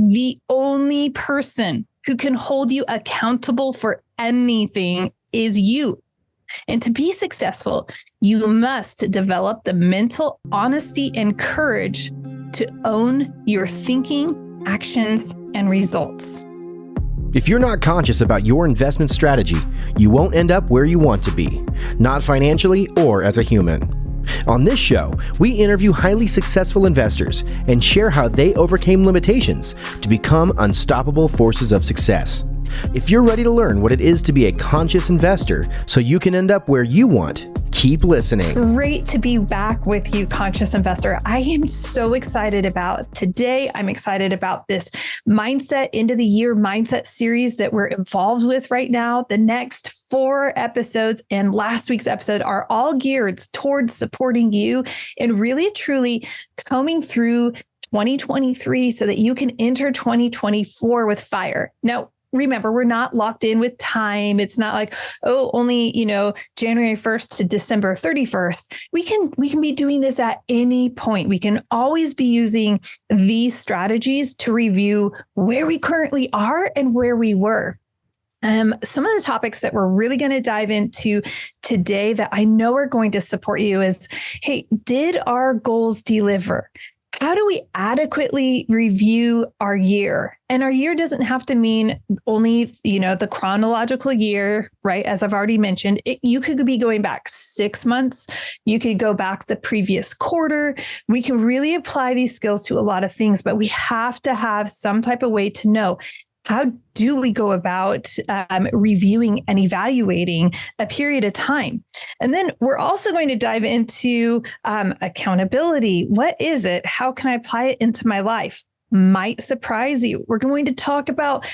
the only person who can hold you accountable for anything is you. And to be successful, you must develop the mental honesty and courage to own your thinking, actions, and results. If you're not conscious about your investment strategy, you won't end up where you want to be, not financially or as a human. On this show, we interview highly successful investors and share how they overcame limitations to become unstoppable forces of success. If you're ready to learn what it is to be a conscious investor so you can end up where you want, keep listening. Great to be back with you, Conscious Investor. I am so excited about today. I'm excited about this mindset, end of the year mindset series that we're involved with right now. The next 4 episodes and last week's episode are all geared towards supporting you and really, truly combing through 2023 so that you can enter 2024 with fire. Now, remember, we're not locked in with time. It's not like, only, January 1st to December 31st. We can be doing this at any point. We can always be using these strategies to review where we currently are and where we were. Some of the topics that we're really going to dive into today that I know are going to support you is, hey, did our goals deliver? How do we adequately review our year? And our year doesn't have to mean only, the chronological year, right? As I've already mentioned, you could be going back 6 months. You could go back the previous quarter. We can really apply these skills to a lot of things, but we have to have some type of way to know, how do we go about reviewing and evaluating a period of time? And then we're also going to dive into accountability. What is it? How can I apply it into my life? Might surprise you. We're going to talk about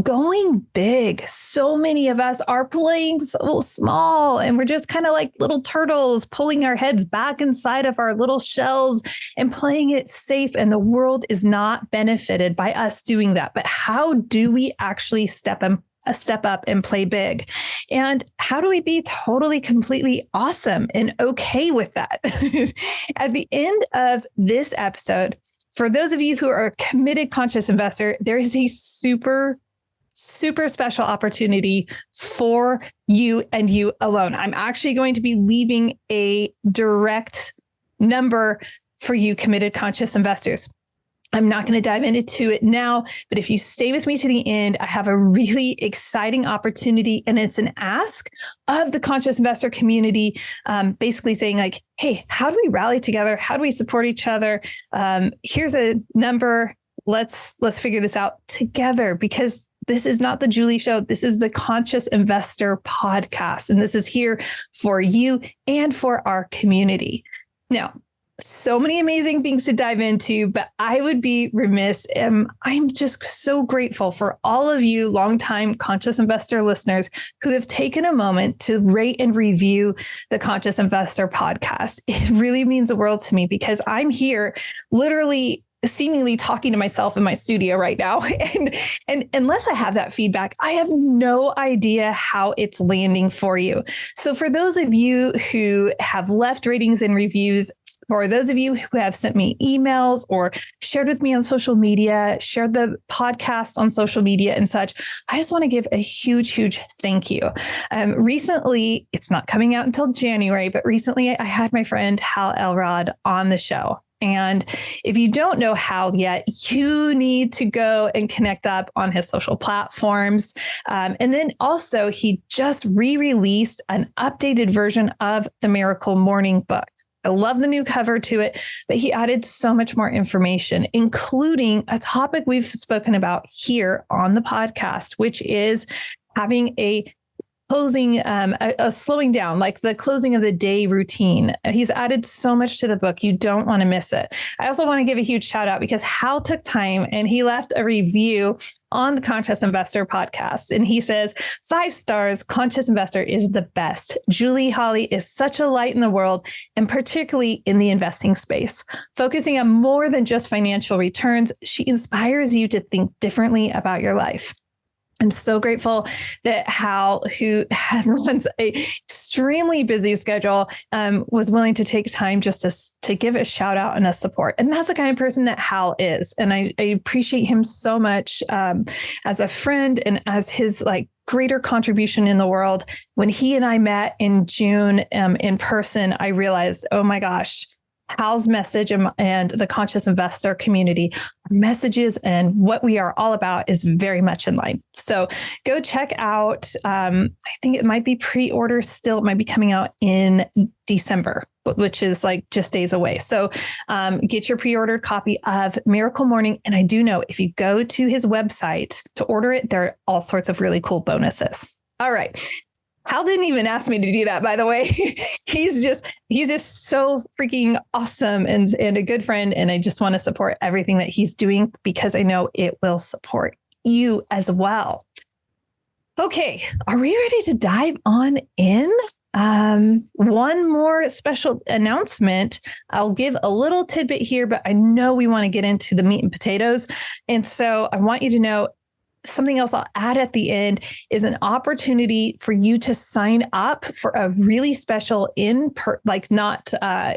going big. So many of us are playing so small and we're just kind of like little turtles pulling our heads back inside of our little shells and playing it safe. And the world is not benefited by us doing that. But how do we actually step up and play big? And how do we be totally, completely awesome and okay with that? At the end of this episode, for those of you who are a committed conscious investor, there is a super special opportunity for you and you alone. I'm actually going to be leaving a direct number for you committed conscious investors. I'm not going to dive into it now, but if you stay with me to the end, I have a really exciting opportunity, and it's an ask of the conscious investor community, basically saying like, hey, how do we rally together? How do we support each other? Here's a number. Let's figure this out together, because this is not the Julie Show. This is the Conscious Investor Podcast, and this is here for you and for our community. Now, so many amazing things to dive into, but I would be remiss. I'm just so grateful for all of you longtime Conscious Investor listeners who have taken a moment to rate and review the Conscious Investor Podcast. It really means the world to me, because I'm here literally seemingly talking to myself in my studio right now. And unless I have that feedback, I have no idea how it's landing for you. So for those of you who have left ratings and reviews, for those of you who have sent me emails or shared with me on social media, shared the podcast on social media and such, I just want to give a huge thank you. Recently, it's not coming out until January, but recently I had my friend Hal Elrod on the show. And if you don't know Hal yet, you need to go and connect up on his social platforms. And then also, he just re-released an updated version of the Miracle Morning book. I love the new cover to it, but he added so much more information, including a topic we've spoken about here on the podcast, which is having a closing, a slowing down, like the closing of the day routine. He's added so much to the book. You don't want to miss it. I also want to give a huge shout out, because Hal took time and he left a review on the Conscious Investor Podcast. And he says, 5 stars, Conscious Investor is the best. Julie Holly is such a light in the world, and particularly in the investing space. Focusing on more than just financial returns, she inspires you to think differently about your life. I'm so grateful that Hal, who runs a extremely busy schedule, was willing to take time just to give a shout out and a support. And that's the kind of person that Hal is. And I appreciate him so much as a friend and as his greater contribution in the world. When he and I met in June in person, I realized, oh my gosh, Hal's message and the conscious investor community messages and what we are all about is very much in line. So go check out, I think it might be pre-order still. It might be coming out in December, which is just days away. So get your pre-ordered copy of Miracle Morning. And I do know if you go to his website to order it, there are all sorts of really cool bonuses. All right. Hal didn't even ask me to do that, by the way. He's just so freaking awesome and a good friend. And I just want to support everything that he's doing because I know it will support you as well. Okay, are we ready to dive on in? One more special announcement. I'll give a little tidbit here, but I know we want to get into the meat and potatoes. And so I want you to know something else I'll add at the end is an opportunity for you to sign up for a really special not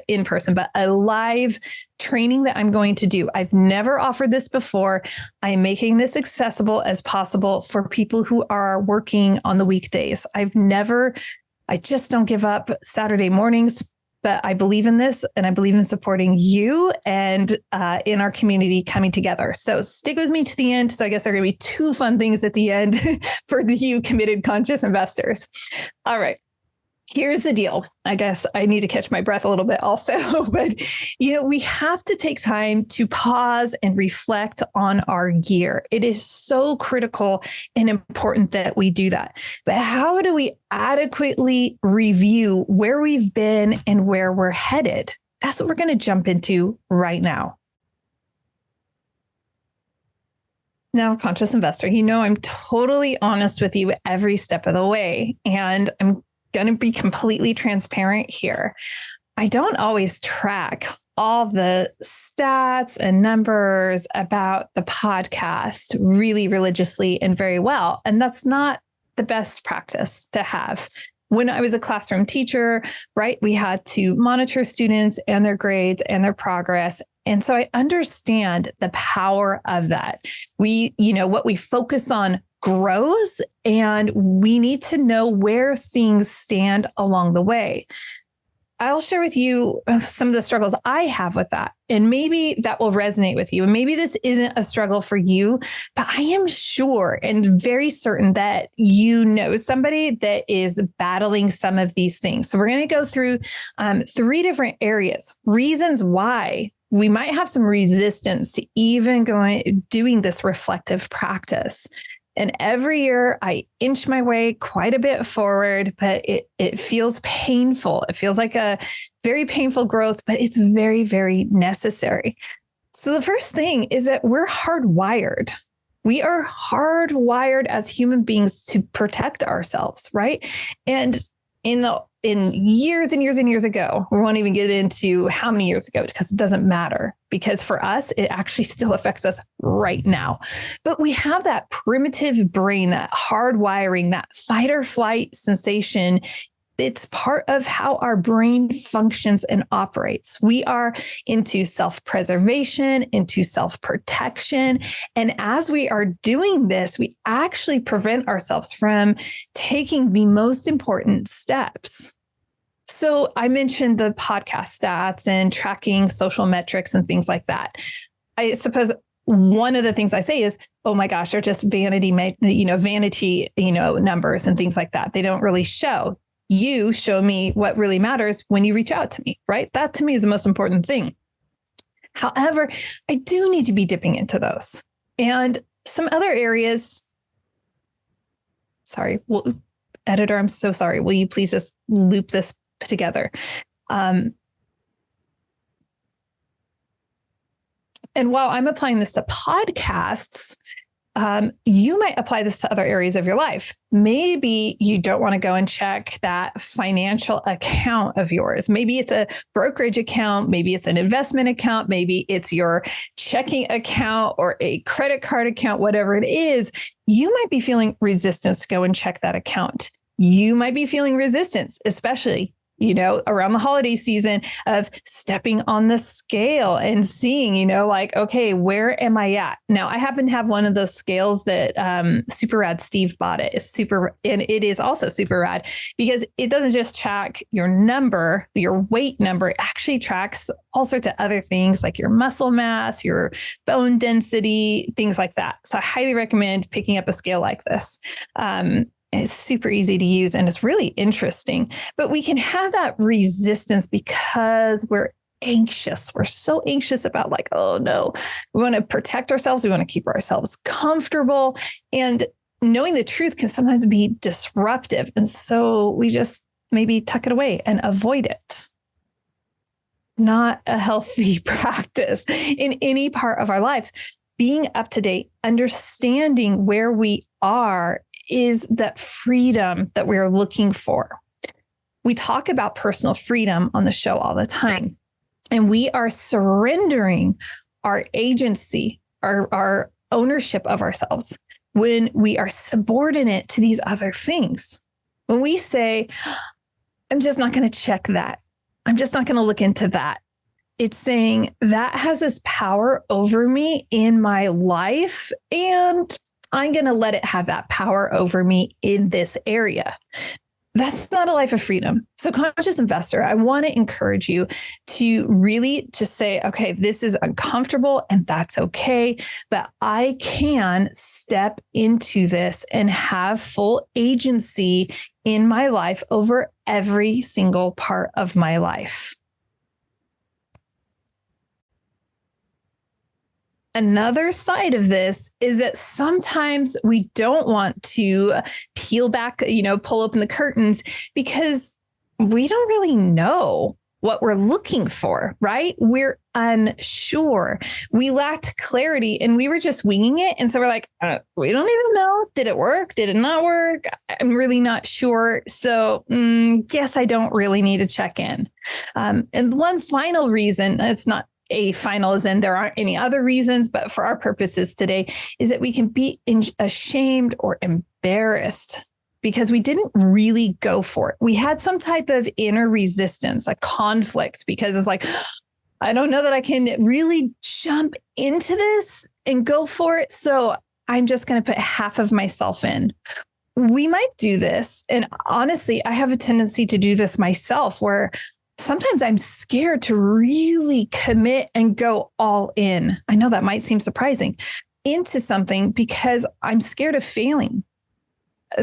in person, but a live training that I'm going to do. I've never offered this before. I am making this accessible as possible for people who are working on the weekdays. I just don't give up Saturday mornings. But I believe in this and I believe in supporting you and in our community coming together. So stick with me to the end. So I guess there are going to be two fun things at the end for you committed conscious investors. All right. Here's the deal. I guess I need to catch my breath a little bit also, but we have to take time to pause and reflect on our year. It is so critical and important that we do that. But how do we adequately review where we've been and where we're headed? That's what we're going to jump into right now. Now, conscious investor, I'm totally honest with you every step of the way, and I'm going to be completely transparent here. I don't always track all the stats and numbers about the podcast really religiously and very well. And that's not the best practice to have. When I was a classroom teacher, right, we had to monitor students and their grades and their progress. And so I understand the power of that. What we focus on grows, and we need to know where things stand along the way. I'll share with you some of the struggles I have with that, and maybe that will resonate with you. And maybe this isn't a struggle for you, but I am sure and very certain that somebody that is battling some of these things. So we're going to go through 3 different areas, reasons why we might have some resistance to even doing this reflective practice. And every year I inch my way quite a bit forward, but it feels painful. It feels like a very painful growth, but it's very, very necessary. So the first thing is that we're hardwired. We are hardwired as human beings to protect ourselves, right? And in years and years and years ago, we won't even get into how many years ago because it doesn't matter, because for us, it actually still affects us right now. But we have that primitive brain, that hardwiring, that fight or flight sensation. It's part of how our brain functions and operates. We are into self-preservation, into self-protection. And as we are doing this, we actually prevent ourselves from taking the most important steps. So I mentioned the podcast stats and tracking social metrics and things like that. I suppose one of the things I say is, oh my gosh, they're just vanity numbers and things like that. They don't really show. You show me what really matters when you reach out to me, right? That to me is the most important thing. However, I do need to be dipping into those. And some other areas, editor, I'm so sorry. Will you please just loop this together? And while I'm applying this to podcasts, you might apply this to other areas of your life. Maybe you don't want to go and check that financial account of yours. Maybe it's a brokerage account. Maybe it's an investment account. Maybe it's your checking account or a credit card account, whatever it is. You might be feeling resistance to go and check that account. You might be feeling resistance, especially around the holiday season, of stepping on the scale and seeing, like, okay, where am I at? Now, I happen to have one of those scales that Super Rad Steve bought. And it is also super rad because it doesn't just track your number, your weight number. It actually tracks all sorts of other things like your muscle mass, your bone density, things like that. So I highly recommend picking up a scale like this. It's super easy to use and it's really interesting, but we can have that resistance because we're anxious. We're so anxious about like, oh no, we want to protect ourselves. We want to keep ourselves comfortable, and knowing the truth can sometimes be disruptive. And so we just maybe tuck it away and avoid it. Not a healthy practice in any part of our lives. Being up to date, understanding where we are, is that freedom that we're looking for. We talk about personal freedom on the show all the time, and we are surrendering our agency, our ownership of ourselves when we are subordinate to these other things. When we say, I'm just not going to check that. I'm just not going to look into that. It's saying that has this power over me in my life, and I'm going to let it have that power over me in this area. That's not a life of freedom. So conscious investor, I want to encourage you to really just say, okay, this is uncomfortable and that's okay, but I can step into this and have full agency in my life over every single part of my life. Another side of this is that sometimes we don't want to peel back, pull open the curtains because we don't really know what we're looking for, right? We're unsure. We lacked clarity and we were just winging it. And so we're like, we don't even know. Did it work? Did it not work? I'm really not sure. So guess I don't really need to check in. And one final reason, it's not a final as in there aren't any other reasons, but for our purposes today, is that we can be ashamed or embarrassed because we didn't really go for it. We had some type of inner resistance, a conflict, because it's like, I don't know that I can really jump into this and go for it. So I'm just going to put half of myself in. We might do this. And honestly, I have a tendency to do this myself where sometimes I'm scared to really commit and go all in. I know that might seem surprising into something because I'm scared of failing.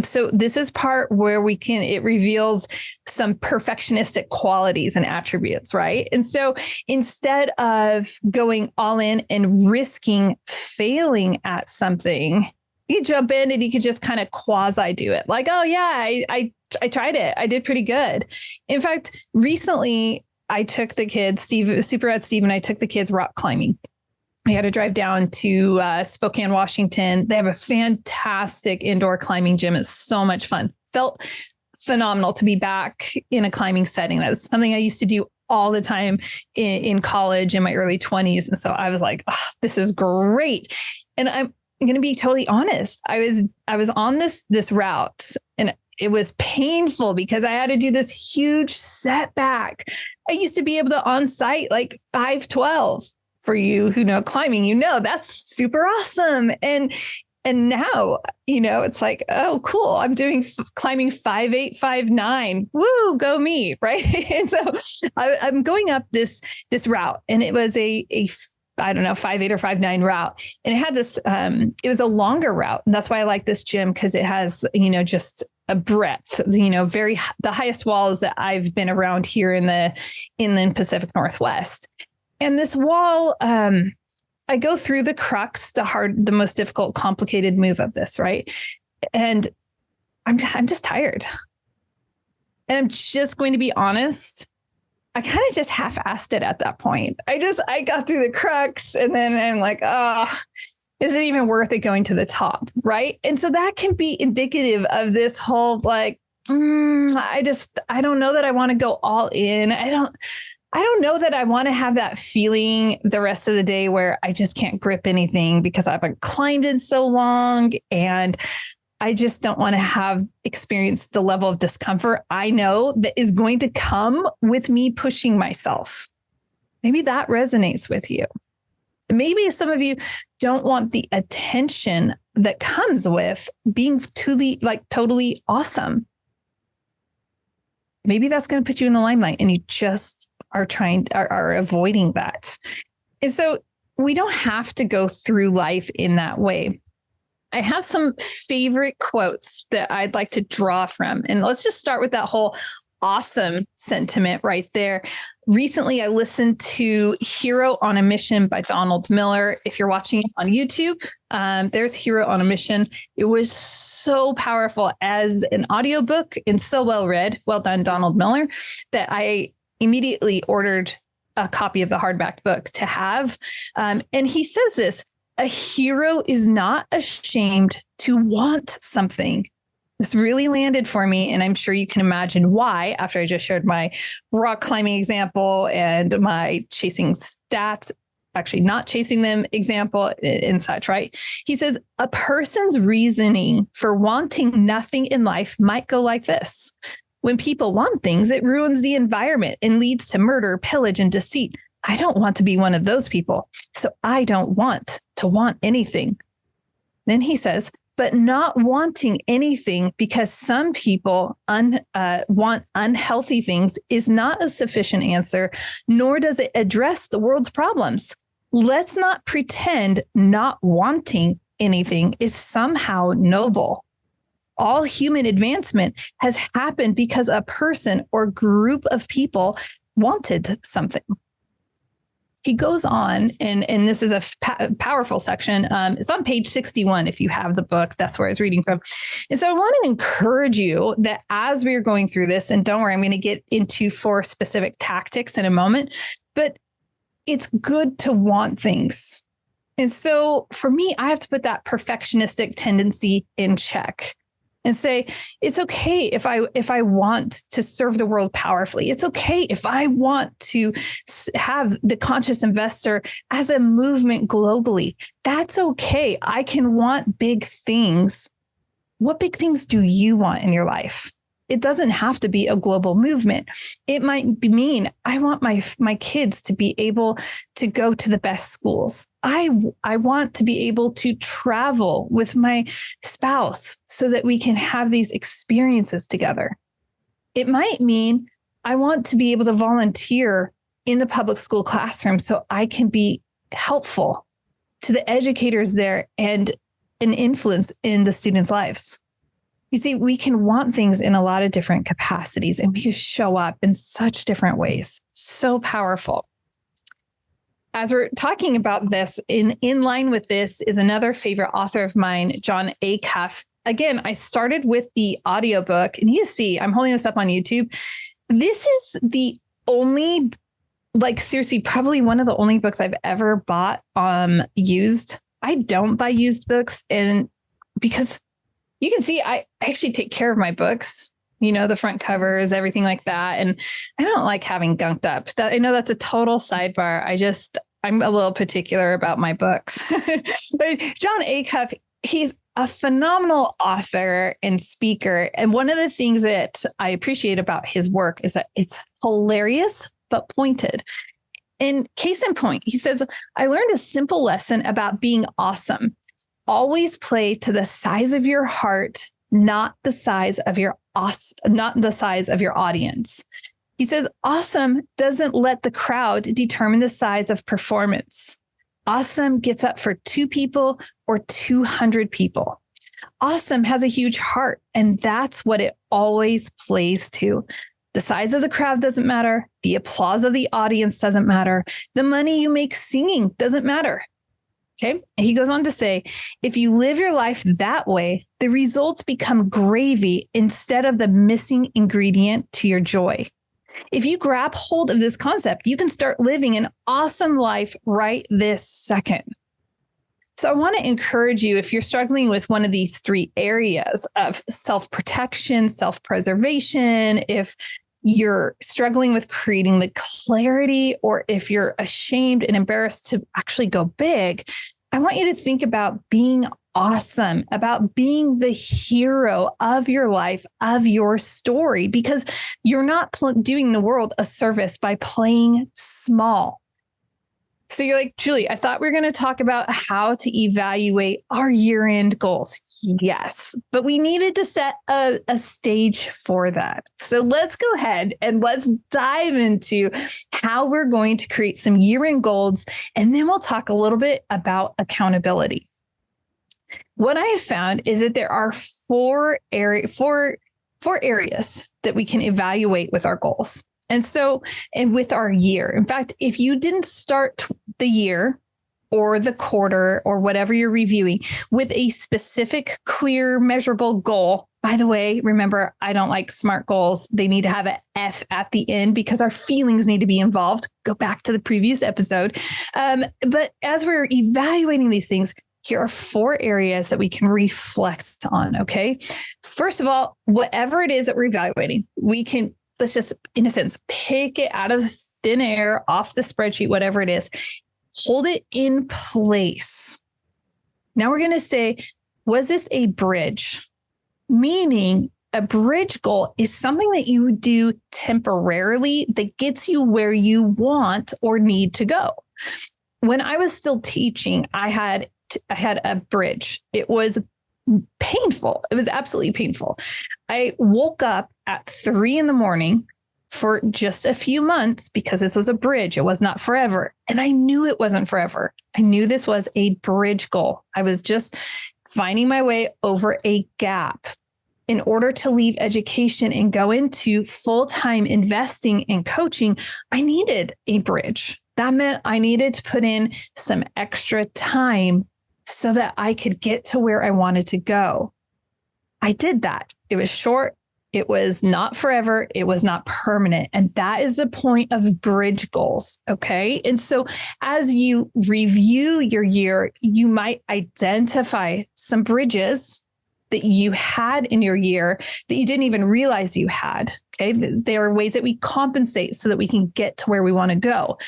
So this is part where it reveals some perfectionistic qualities and attributes, right? And so instead of going all in and risking failing at something, you jump in and you could just kind of quasi do it. Like, oh yeah, I tried it. I did pretty good. In fact, recently I took the kids, Super Rad Steve and I took the kids rock climbing. We had to drive down to Spokane, Washington. They have a fantastic indoor climbing gym. It's so much fun. Felt phenomenal to be back in a climbing setting. That was something I used to do all the time in college in my early 20s. And so I was like, oh, this is great. And I'm going to be totally honest. I was on this route and it was painful because I had to do this huge setback. I used to be able to on site like 512. For you who know climbing, that's super awesome. And now, it's like, oh, cool. I'm doing climbing 5'8", 5'9". Woo, go me. Right. And so I'm going up this route, and it was a I don't know, 5'8" or 5'9" route. And it had this, it was a longer route. And that's why I like this gym, because it has, just a breadth, the highest walls that I've been around here in the inland Pacific Northwest. And this wall, I go through the crux, the most difficult, complicated move of this, right? And I'm just tired. And I'm just going to be honest. I kind of just half-assed it at that point. I got through the crux, and then I'm like, oh, Is it even worth it going to the top? Right. And so that can be indicative of this whole like, I don't know that I want to go all in. I don't know that I want to have that feeling the rest of the day where I just can't grip anything because I haven't climbed in so long. And I just don't want to have experienced the level of discomfort I know that is going to come with me pushing myself. Maybe that resonates with you. Maybe some of you don't want the attention that comes with being totally awesome. Maybe that's going to put you in the limelight and you just are avoiding that. And so we don't have to go through life in that way. I have some favorite quotes that I'd like to draw from. And let's just start with that whole awesome sentiment right there. Recently, I listened to Hero on a Mission by Donald Miller. If you're watching it on YouTube, there's Hero on a Mission. It was so powerful as an audiobook and so well read. Well done, Donald Miller, that I immediately ordered a copy of the hardback book to have. And he says this, a hero is not ashamed to want something. This really landed for me, and I'm sure you can imagine why after I just shared my rock climbing example and my chasing stats, actually not chasing them example and such, right? He says, a person's reasoning for wanting nothing in life might go like this. When people want things, it ruins the environment and leads to murder, pillage, and deceit. I don't want to be one of those people, so I don't want to want anything. Then he says, but not wanting anything because some people want unhealthy things is not a sufficient answer, nor does it address the world's problems. Let's not pretend not wanting anything is somehow noble. All human advancement has happened because a person or group of people wanted something. He goes on, and this is a powerful section. It's on page 61. If you have the book, that's where I was reading from. And so I want to encourage you that as we are going through this, and don't worry, I'm going to get into 4 specific tactics in a moment, but it's good to want things. And so for me, I have to put that perfectionistic tendency in check and say, it's okay if I want to serve the world powerfully. It's okay if I want to have the conscious investor as a movement globally. That's okay. I can want big things. What big things do you want in your life? It doesn't have to be a global movement. It might mean I want my kids to be able to go to the best schools. I want to be able to travel with my spouse so that we can have these experiences together. It might mean I want to be able to volunteer in the public school classroom so I can be helpful to the educators there and an influence in the students' lives. You see, we can want things in a lot of different capacities and we can show up in such different ways. So powerful. As we're talking about this, in line with this is another favorite author of mine, Jon Acuff. Again, I started with the audiobook, and you see, I'm holding this up on YouTube. This is the only, seriously, probably one of the only books I've ever bought used. I don't buy used books, and because you can see, I actually take care of my books, the front covers, everything like that. And I don't like having gunked up. I know that's a total sidebar. I'm a little particular about my books. But Jon Acuff, he's a phenomenal author and speaker. And one of the things that I appreciate about his work is that it's hilarious, but pointed. And case in point, he says, I learned a simple lesson about being awesome. Always play to the size of your heart, not the size of your audience. He says, awesome doesn't let the crowd determine the size of performance. Awesome gets up for 2 people or 200 people. Awesome has a huge heart, and that's what it always plays to. The size of the crowd doesn't matter. The applause of the audience doesn't matter. The money you make singing doesn't matter. Okay. And he goes on to say, if you live your life that way, the results become gravy instead of the missing ingredient to your joy. If you grab hold of this concept, you can start living an awesome life right this second. So I want to encourage you, if you're struggling with one of these three areas of self-protection, self-preservation, if you're struggling with creating the clarity, or if you're ashamed and embarrassed to actually go big, I want you to think about being awesome, about being the hero of your life, of your story, because you're not doing the world a service by playing small. So you're like, Julie, I thought we were going to talk about how to evaluate our year-end goals. Yes, but we needed to set a stage for that. So let's go ahead and let's dive into how we're going to create some year-end goals. And then we'll talk a little bit about accountability. What I have found is that there are four areas that we can evaluate with our goals. And with our year, in fact, if you didn't start the year or the quarter or whatever you're reviewing with a specific, clear, measurable goal, by the way, remember, I don't like SMART goals. They need to have an F at the end because our feelings need to be involved. Go back to the previous episode. But as we're evaluating these things, here are four areas that we can reflect on. Okay. First of all, whatever it is that we're evaluating, let's just, in a sense, pick it out of thin air, off the spreadsheet, whatever it is, hold it in place. Now we're going to say, was this a bridge? Meaning a bridge goal is something that you do temporarily that gets you where you want or need to go. When I was still teaching, I had a bridge. It was painful. It was absolutely painful. I woke up at 3 a.m. for just a few months because this was a bridge. It was not forever. And I knew it wasn't forever. I knew this was a bridge goal. I was just finding my way over a gap. In order to leave education and go into full-time investing and coaching, I needed a bridge. That meant I needed to put in some extra time so that I could get to where I wanted to go. I did that. It was short. It was not forever. It was not permanent. And that is the point of bridge goals. Okay. And so as you review your year, you might identify some bridges that you had in your year that you didn't even realize you had. Okay. There are ways that we compensate so that we can get to where we want to go.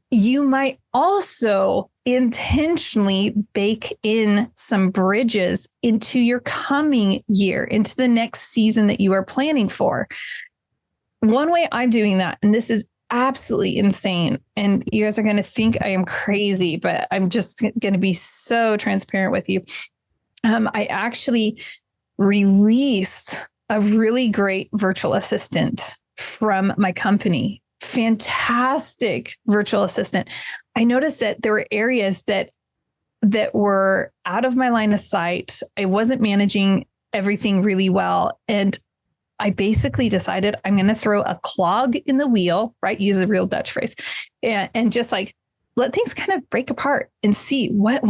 You might also intentionally bake in some bridges into your coming year, into the next season that you are planning for. One way I'm doing that, and this is absolutely insane, and you guys are going to think I am crazy, but I'm just going to be so transparent with you. I actually released a really great virtual assistant from my company. Fantastic virtual assistant. I noticed that there were areas that were out of my line of sight. I wasn't managing everything really well. And I basically decided I'm going to throw a clog in the wheel, right? Use a real Dutch phrase, and just like let things kind of break apart and see what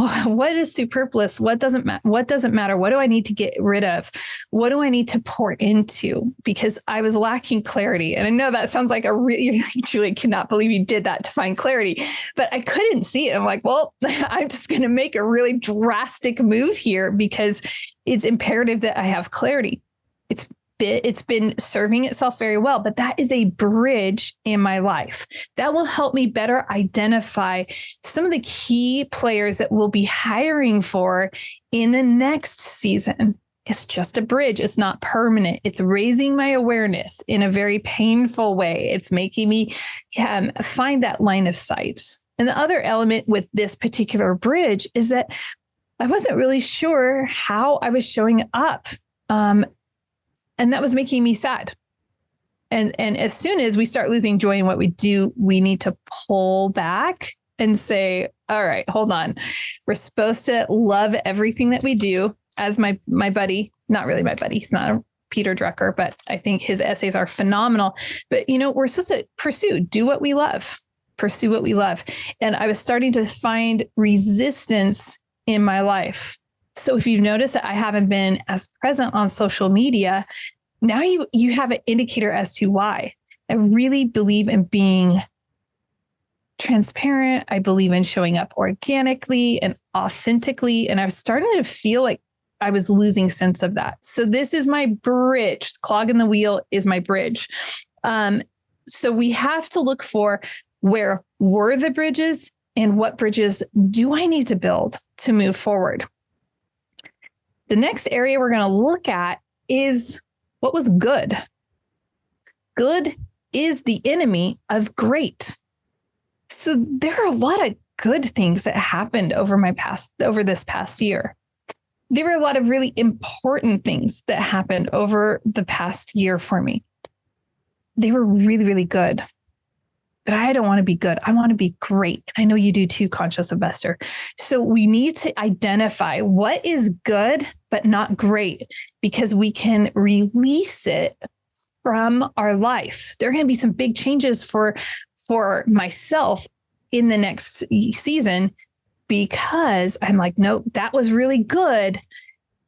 is superfluous, what doesn't matter, what do I need to get rid of, what do I need to pour into, because I was lacking clarity. And I know that sounds like you truly cannot believe you did that to find clarity, but I couldn't see it. I'm like, well, I'm just going to make a really drastic move here because it's imperative that I have clarity. It's been serving itself very well, but that is a bridge in my life that will help me better identify some of the key players that we'll be hiring for in the next season. It's just a bridge. It's not permanent. It's raising my awareness in a very painful way. It's making me find that line of sight. And the other element with this particular bridge is that I wasn't really sure how I was showing up. And that was making me sad. And as soon as we start losing joy in what we do, we need to pull back and say, all right, hold on. We're supposed to love everything that we do. As my buddy, not really my buddy, he's not a Peter Drucker, but I think his essays are phenomenal. But, we're supposed to pursue what we love. And I was starting to find resistance in my life. So if you've noticed that I haven't been as present on social media, now you have an indicator as to why. I really believe in being transparent. I believe in showing up organically and authentically, and I was starting to feel like I was losing sense of that. So this is my bridge. Clog in the wheel is my bridge. So we have to look for where were the bridges and what bridges do I need to build to move forward. The next area we're going to look at is what was good. Good is the enemy of great. So there are a lot of good things that happened over this past year. There were a lot of really important things that happened over the past year for me. They were really, really good. But I don't want to be good. I want to be great. And I know you do too, conscious investor. So we need to identify what is good, but not great, because we can release it from our life. There are going to be some big changes for myself in the next season, because I'm like, no, that was really good,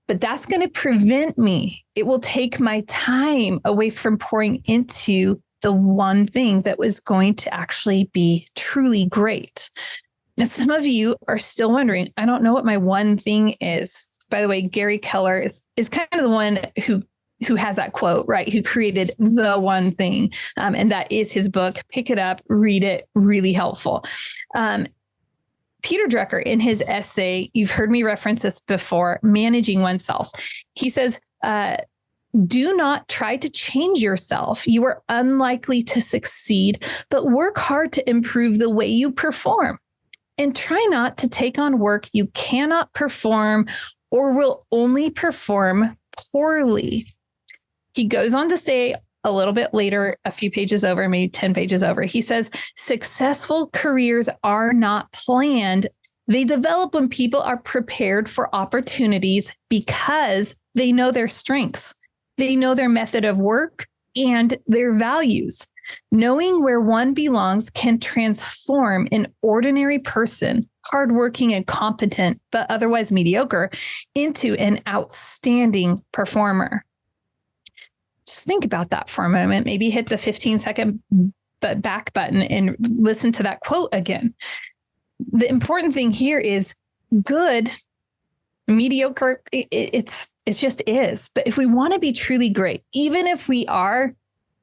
but that's going to prevent me. It will take my time away from pouring into the one thing that was going to actually be truly great. Now, some of you are still wondering, I don't know what my one thing is. By the way, Gary Keller is kind of the one who has that quote, right? Who created the one thing. And that is his book. Pick it up, read it, really helpful. Peter Drucker, in his essay, you've heard me reference this before, Managing Oneself. He says, do not try to change yourself. You are unlikely to succeed, but work hard to improve the way you perform. And try not to take on work you cannot perform or will only perform poorly. He goes on to say a little bit later, a few pages over, maybe 10 pages over, he says, successful careers are not planned. They develop when people are prepared for opportunities because they know their strengths. They know their method of work and their values. Knowing where one belongs can transform an ordinary person, hardworking and competent, but otherwise mediocre, into an outstanding performer. Just think about that for a moment. Maybe hit the 15-second back button and listen to that quote again. The important thing here is good, mediocre, it just is. But if we want to be truly great, even if we are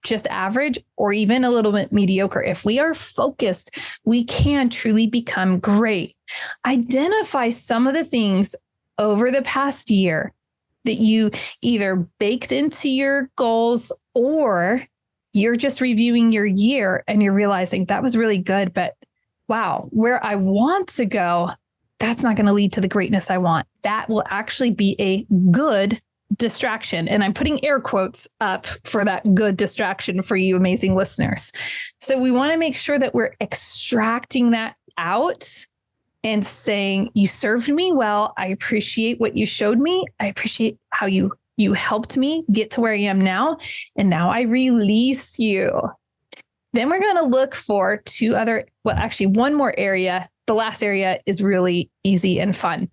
just average or even a little bit mediocre, if we are focused, we can truly become great. Identify some of the things over the past year that you either baked into your goals, or you're just reviewing your year and you're realizing that was really good, but wow, where I want to go, that's not going to lead to the greatness I want. That will actually be a good distraction. And I'm putting air quotes up for that good distraction for you amazing listeners. So we want to make sure that we're extracting that out and saying, you served me well. I appreciate what you showed me. I appreciate how you helped me get to where I am now. And now I release you. Then we're going to look for one more area. The last area is really easy and fun.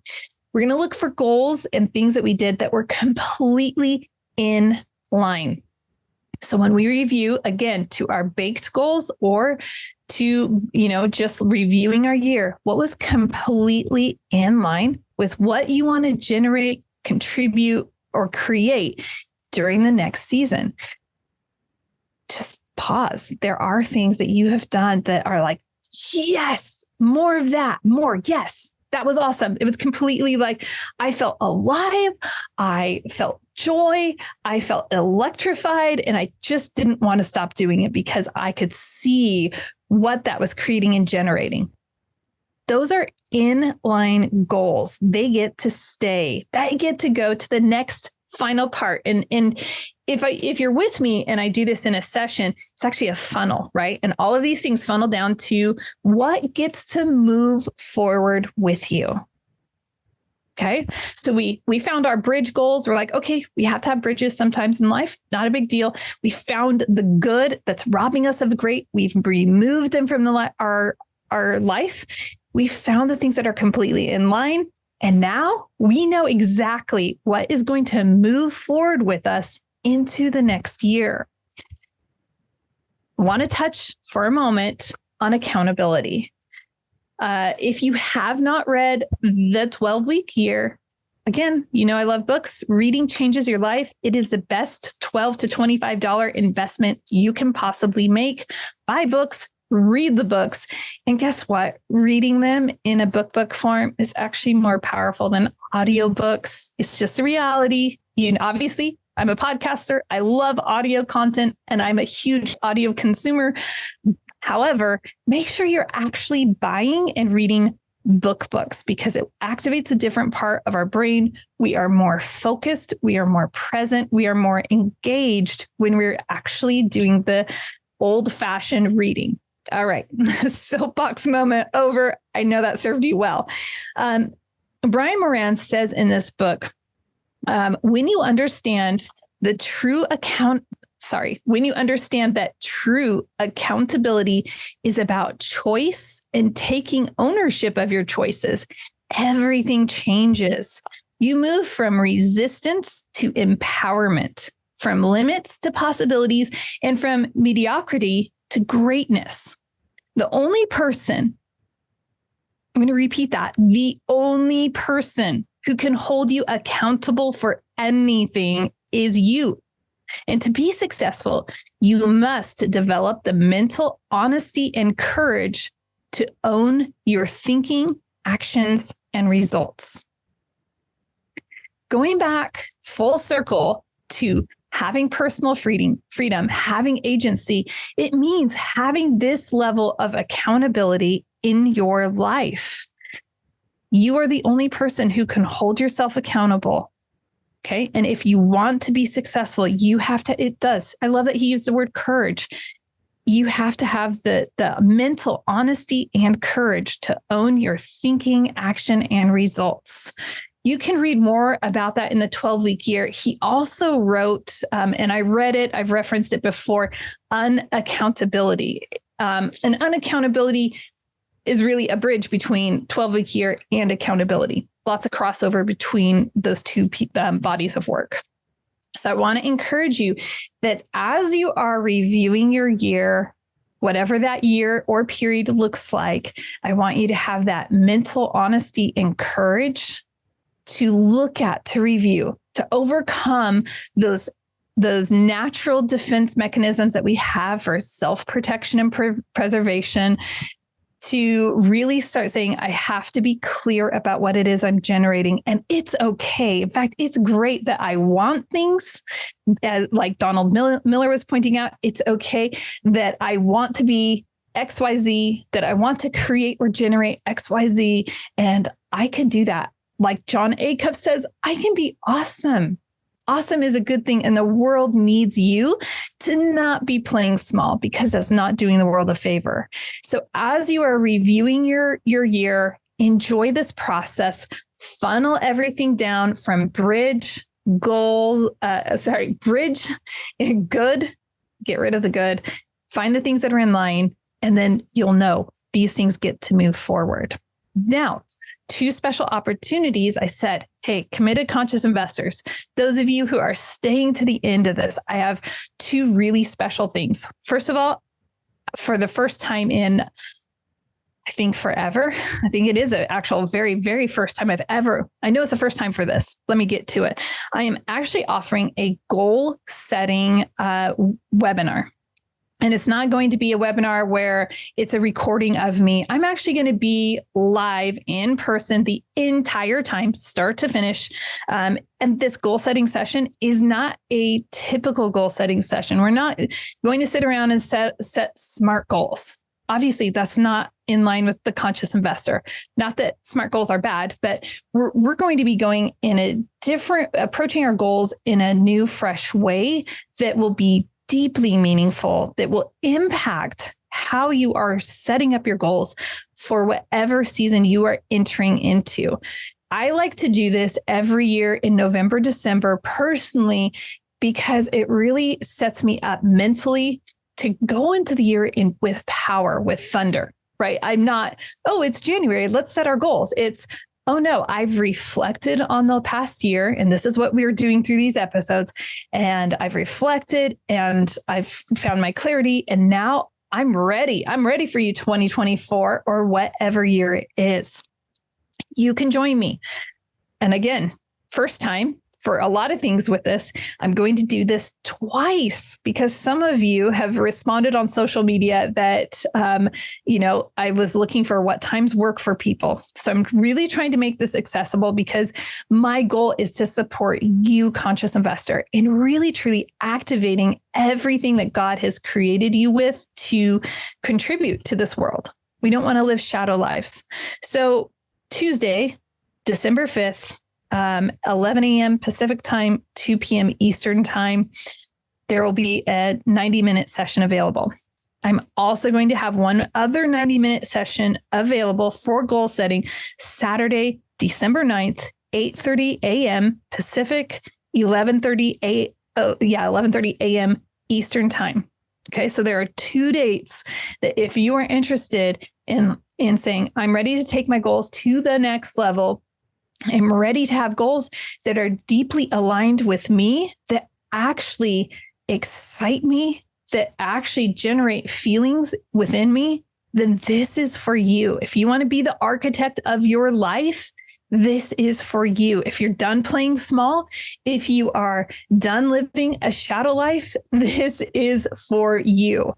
We're going to look for goals and things that we did that were completely in line. So when we review, again, to our baked goals or to, just reviewing our year, what was completely in line with what you want to generate, contribute, or create during the next season? Just pause. There are things that you have done that are like, yes, more of that, more. Yes, that was awesome. It was completely like, I felt alive. I felt joy. I felt electrified. And I just didn't want to stop doing it because I could see what that was creating and generating. Those are inline goals. They get to stay. They get to go to the next final part. And if you're with me and I do this in a session, it's actually a funnel, right? And all of these things funnel down to what gets to move forward with you. Okay. So we found our bridge goals. We're like, okay, we have to have bridges sometimes in life. Not a big deal. We found the good that's robbing us of the great. We've removed them from our life. We found the things that are completely in line. And now we know exactly what is going to move forward with us into the next year. I want to touch for a moment on accountability. If you have not read The 12-Week Year, again, I love books. Reading changes your life. It is the best $12 to $25 investment you can possibly make. Buy books, read the books. And guess what? Reading them in a book form is actually more powerful than audiobooks. It's just a reality. Obviously, I'm a podcaster. I love audio content and I'm a huge audio consumer. However, make sure you're actually buying and reading books because it activates a different part of our brain. We are more focused. We are more present. We are more engaged when we're actually doing the old-fashioned reading. All right. Soapbox moment over. I know that served you well. Brian Moran says in this book, when you understand that true accountability is about choice and taking ownership of your choices, everything changes. You move from resistance to empowerment, from limits to possibilities, and from mediocrity to greatness. The only person, I'm going to repeat that, the only person who can hold you accountable for anything is you. And to be successful, you must develop the mental honesty and courage to own your thinking, actions, and results. Going back full circle to having personal freedom, having agency, it means having this level of accountability in your life. You are the only person who can hold yourself accountable. Okay. And if you want to be successful, you have to, I love that he used the word courage. You have to have the mental honesty and courage to own your thinking, action, and results. You can read more about that in the 12-Week Year. He also wrote, and I read it, I've referenced it before, unaccountability. And unaccountability is really a bridge between 12-Week Year and accountability. Lots of crossover between those two bodies of work. So I want to encourage you that as you are reviewing your year, whatever that year or period looks like, I want you to have that mental honesty and courage to look at, to review, to overcome those natural defense mechanisms that we have for self-protection and preservation, to really start saying, I have to be clear about what it is I'm generating. And it's okay. In fact, it's great that I want things, like Donald Miller was pointing out. It's okay that I want to be XYZ, that I want to create or generate XYZ. And I can do that. Like John Acuff says, I can be awesome. Awesome is a good thing. And the world needs you to not be playing small, because that's not doing the world a favor. So as you are reviewing your year, enjoy this process, funnel everything down from bridge and good, get rid of the good, find the things that are in line, and then you'll know these things get to move forward. Now, 2 special opportunities. I said, hey, committed conscious investors, those of you who are staying to the end of this, I have 2 really special things. First of all, for the first time in, I think forever, I think it is an actual very, very first time I know it's the first time for this. Let me get to it. I am actually offering a goal setting webinar. And it's not going to be a webinar where it's a recording of me. I'm actually going to be live in person the entire time, start to finish. And this goal setting session is not a typical goal setting session. We're not going to sit around and set SMART goals. Obviously, that's not in line with the conscious investor. Not that SMART goals are bad, but we're going to be going in approaching our goals in a new, fresh way that will be deeply meaningful, that will impact how you are setting up your goals for whatever season you are entering into. I like to do this every year in November, December, personally, because it really sets me up mentally to go into the year with power, with thunder, right? I'm not, it's January, let's set our goals. It's, oh no, I've reflected on the past year, and this is what we're doing through these episodes. And I've reflected and I've found my clarity. And now I'm ready. I'm ready for you 2024 or whatever year it is. You can join me. And again, first time for a lot of things with this. I'm going to do this twice because some of you have responded on social media that, I was looking for what times work for people. So I'm really trying to make this accessible because my goal is to support you, conscious investor, in really, truly activating everything that God has created you with to contribute to this world. We don't want to live shadow lives. So Tuesday, December 5th, 11 a.m. Pacific time, 2 p.m. Eastern time, there will be a 90-minute session available. I'm also going to have one other 90-minute session available for goal setting Saturday, December 9th, 8:30 a.m. Pacific, 11:30 a.m. Eastern time. Okay, so there are 2 dates that if you are interested in saying, I'm ready to take my goals to the next level, I'm ready to have goals that are deeply aligned with me, that actually excite me, that actually generate feelings within me, then this is for you. If you want to be the architect of your life, this is for you. If you're done playing small, if you are done living a shadow life, this is for you.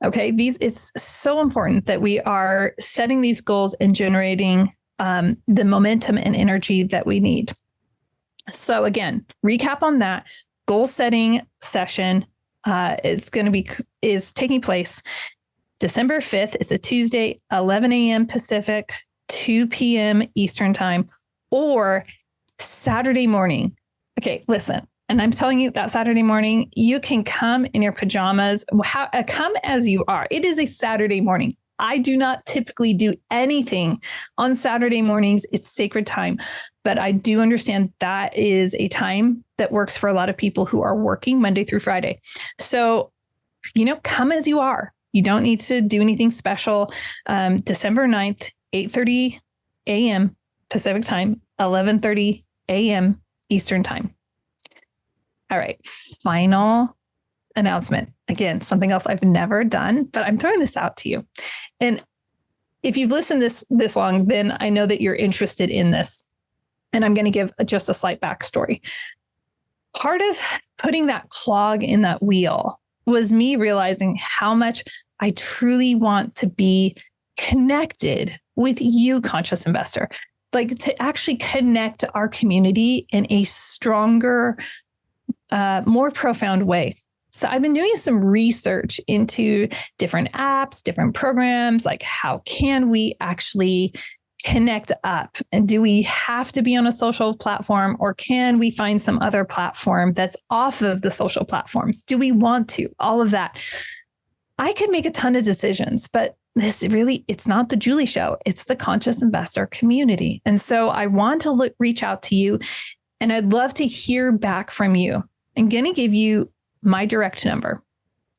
Okay. It's so important that we are setting these goals and generating the momentum and energy that we need. So again, recap on that goal setting session is taking place December 5th. It's a Tuesday, 11 a.m. Pacific, 2 p.m. Eastern time, or Saturday morning. Okay, listen. And I'm telling you that Saturday morning, you can come in your pajamas, come as you are. It is a Saturday morning. I do not typically do anything on Saturday mornings. It's sacred time, but I do understand that is a time that works for a lot of people who are working Monday through Friday. So, come as you are. You don't need to do anything special. December 9th, 8:30 a.m. Pacific time, 11:30 a.m. Eastern time. All right, final announcement. Again, something else I've never done, but I'm throwing this out to you. And if you've listened this long, then I know that you're interested in this. And I'm going to give just a slight backstory. Part of putting that clog in that wheel was me realizing how much I truly want to be connected with you, conscious investor, like to actually connect our community in a stronger, more profound way. So I've been doing some research into different apps, different programs, like how can we actually connect up? And do we have to be on a social platform, or can we find some other platform that's off of the social platforms? Do we want to? All of that. I could make a ton of decisions, but it's not the Julie show. It's the conscious investor community. And so I want to reach out to you, and I'd love to hear back from you. I'm going to give you my direct number.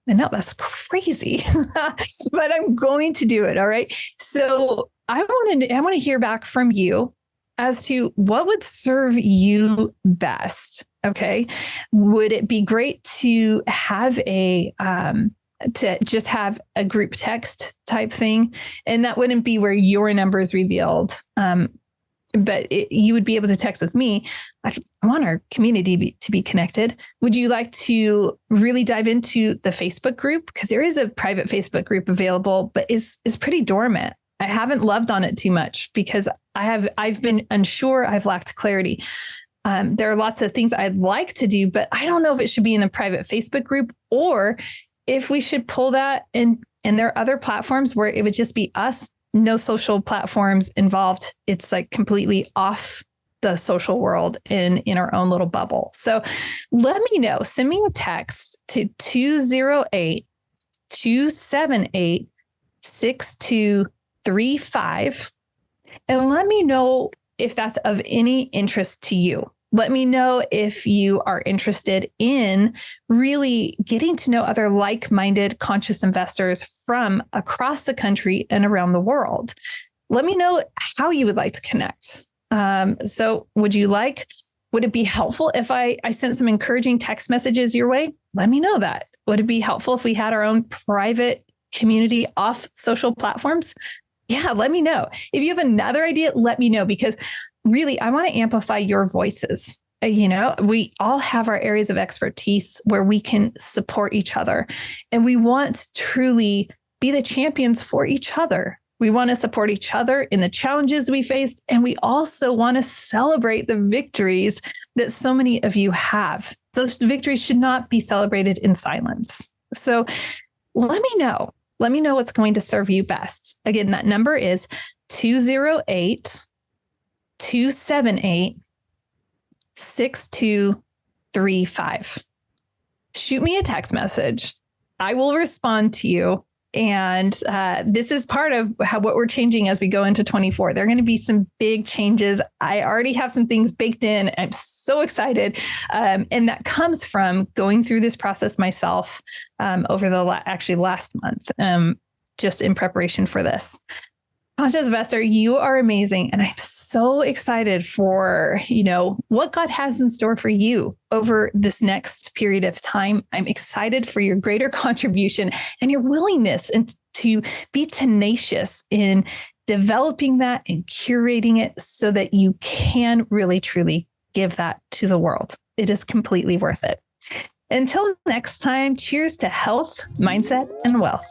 I know that's crazy, but I'm going to do it. All right. So I want to hear back from you as to what would serve you best. Okay. Would it be great to have to just have a group text type thing? And that wouldn't be where your number is revealed. But you would be able to text with me. I want our community to be connected. Would you like to really dive into the Facebook group? Because there is a private Facebook group available, but is pretty dormant. I haven't loved on it too much because I've been unsure. I've lacked clarity. There are lots of things I'd like to do, but I don't know if it should be in a private Facebook group or if we should pull that in. And there are other platforms where it would just be us. No social platforms involved. It's like completely off the social world in our own little bubble. So let me know. Send me a text to 208-278-6235 and let me know if that's of any interest to you. Let me know if you are interested in really getting to know other like-minded conscious investors from across the country and around the world. Let me know how you would like to connect. So would it be helpful if I sent some encouraging text messages your way? Let me know that. Would it be helpful if we had our own private community off social platforms, yeah, let me know. If you have another idea, let me know, because really, I want to amplify your voices. We all have our areas of expertise where we can support each other, and we want to truly be the champions for each other. We want to support each other in the challenges we faced, and we also want to celebrate the victories that so many of you have. Those victories should not be celebrated in silence. So let me know. Let me know what's going to serve you best. Again, that number is 208-278-6235. Shoot me a text message. I will respond to you. And this is part of what we're changing as we go into 24. There are going to be some big changes. I already have some things baked in. I'm so excited. And that comes from going through this process myself over the last month, just in preparation for this. Conscious Investor, you are amazing. And I'm so excited for, what God has in store for you over this next period of time. I'm excited for your greater contribution and your willingness and to be tenacious in developing that and curating it so that you can really, truly give that to the world. It is completely worth it. Until next time, cheers to health, mindset, and wealth.